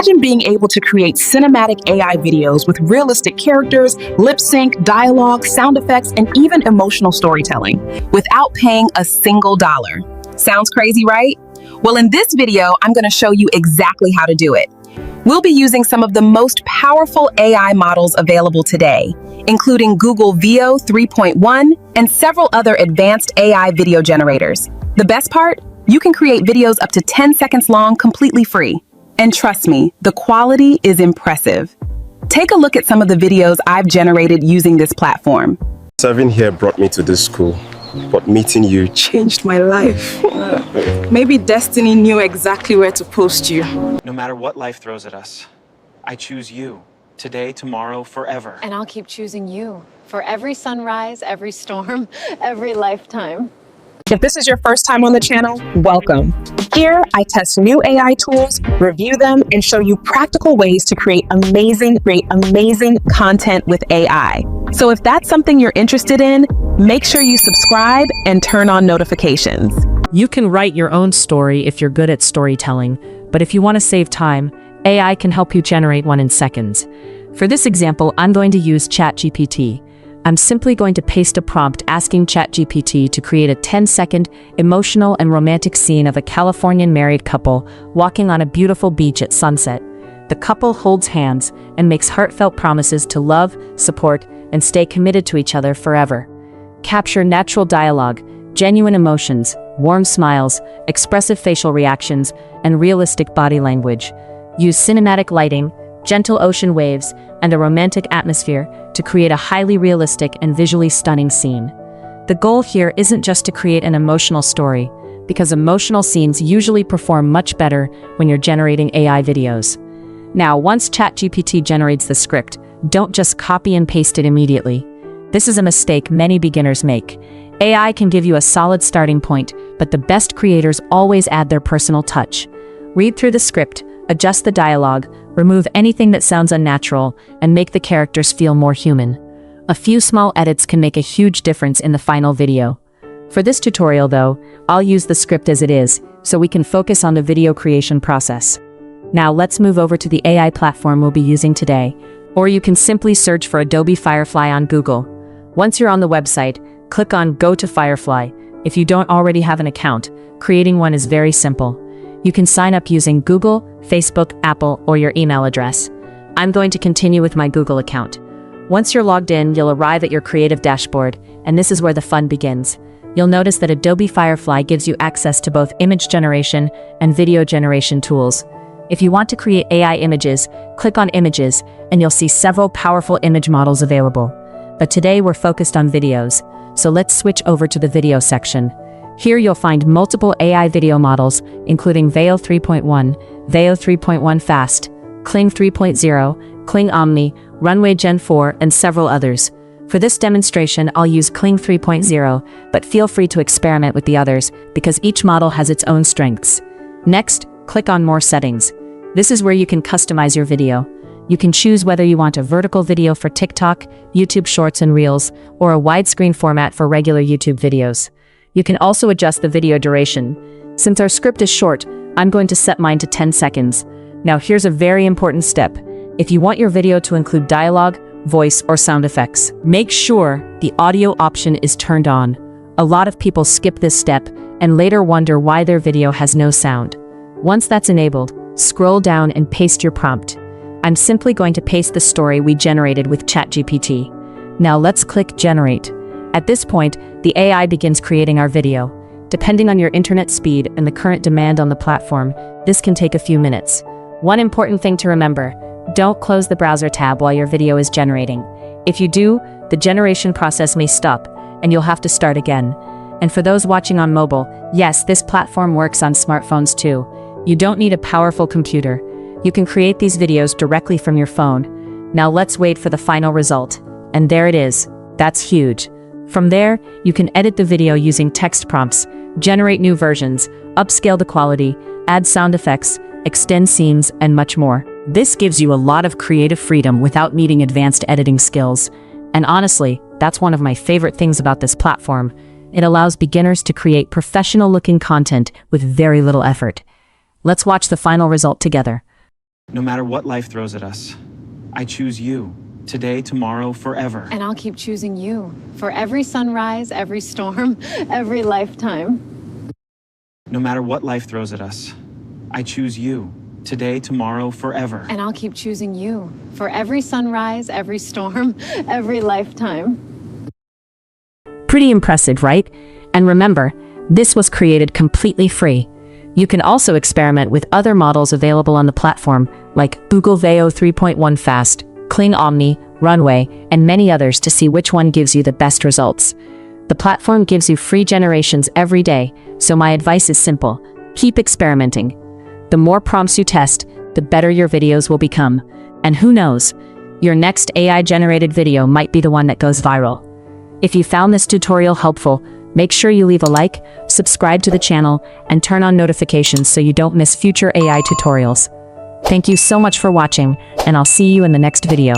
Imagine being able to create cinematic AI videos with realistic characters, lip sync, dialogue, sound effects, and even emotional storytelling without paying a single dollar. Sounds crazy, right? Well, in this video, I'm going to show you exactly how to do it. We'll be using some of the most powerful AI models available today, including Google Veo 3.1 and several other advanced AI video generators. The best part? You can create videos up to 10 seconds long completely free. And trust me, the quality is impressive. Take a look at some of the videos I've generated using this platform. Serving here brought me to this school, but meeting you Changed my life. Maybe destiny knew exactly where to post you. No matter what life throws at us, I choose you. Today, tomorrow, forever. And I'll keep choosing you for every sunrise, every storm, every lifetime. If this is your first time on the channel, welcome. Here, I test new AI tools, review them, and show you practical ways to create amazing content with AI. So if that's something you're interested in, make sure you subscribe and turn on notifications. You can write your own story if you're good at storytelling, but if you want to save time, AI can help you generate one in seconds. For this example, I'm going to use ChatGPT. I'm simply going to paste a prompt asking ChatGPT to create a 10-second emotional and romantic scene of a Californian married couple walking on a beautiful beach at sunset. The couple holds hands and makes heartfelt promises to love, support, and stay committed to each other forever. Capture natural dialogue, genuine emotions, warm smiles, expressive facial reactions, and realistic body language. Use cinematic lighting, gentle ocean waves, and a romantic atmosphere to create a highly realistic and visually stunning scene. The goal here isn't just to create an emotional story, because emotional scenes usually perform much better when you're generating AI videos. Now, once ChatGPT generates the script, don't just copy and paste it immediately. This is a mistake many beginners make. AI can give you a solid starting point, but the best creators always add their personal touch. Read through the script, adjust the dialogue, remove anything that sounds unnatural, and make the characters feel more human. A few small edits can make a huge difference in the final video. For this tutorial though, I'll use the script as it is, so we can focus on the video creation process. Now let's move over to the AI platform we'll be using today, or you can simply search for Adobe Firefly on Google. Once you're on the website, click on Go to Firefly. If you don't already have an account, creating one is very simple. You can sign up using Google, Facebook, Apple, or your email address. I'm going to continue with my Google account. Once you're logged in, you'll arrive at your creative dashboard, and this is where the fun begins. You'll notice that Adobe Firefly gives you access to both image generation and video generation tools. If you want to create AI images, click on Images, and you'll see several powerful image models available. But today we're focused on videos, so let's switch over to the video section. Here you'll find multiple AI video models, including Veo 3.1, Veo 3.1 Fast, Kling 3.0, Kling Omni, Runway Gen-4, and several others. For this demonstration, I'll use Kling 3.0, but feel free to experiment with the others, because each model has its own strengths. Next, click on More Settings. This is where you can customize your video. You can choose whether you want a vertical video for TikTok, YouTube Shorts and Reels, or a widescreen format for regular YouTube videos. You can also adjust the video duration. Since our script is short, I'm going to set mine to 10 seconds. Now here's a very important step. If you want your video to include dialogue, voice, or sound effects, make sure the audio option is turned on. A lot of people skip this step and later wonder why their video has no sound. Once that's enabled, scroll down and paste your prompt. I'm simply going to paste the story we generated with ChatGPT. Now let's click Generate. At this point, the AI begins creating our video. Depending on your internet speed and the current demand on the platform, this can take a few minutes. One important thing to remember, don't close the browser tab while your video is generating. If you do, the generation process may stop, and you'll have to start again. And for those watching on mobile, yes, this platform works on smartphones too. You don't need a powerful computer. You can create these videos directly from your phone. Now let's wait for the final result. And there it is. That's huge. From there, you can edit the video using text prompts, generate new versions, upscale the quality, add sound effects, extend scenes, and much more. This gives you a lot of creative freedom without needing advanced editing skills. And honestly, that's one of my favorite things about this platform. It allows beginners to create professional-looking content with very little effort. Let's watch the final result together. No matter what life throws at us, I choose you. Today, tomorrow, forever. And I'll keep choosing you for every sunrise, every storm, every lifetime. No matter what life throws at us, I choose you. Today, tomorrow, forever. And I'll keep choosing you for every sunrise, every storm, every lifetime. Pretty impressive, right? And remember, this was created completely free. You can also experiment with other models available on the platform, like Google Veo 3.1 Fast, Kling Omni, Runway, and many others to see which one gives you the best results. The platform gives you free generations every day, so my advice is simple: keep experimenting. The more prompts you test, the better your videos will become. And who knows, your next AI-generated video might be the one that goes viral. If you found this tutorial helpful, make sure you leave a like, subscribe to the channel, and turn on notifications so you don't miss future AI tutorials. Thank you so much for watching, and I'll see you in the next video.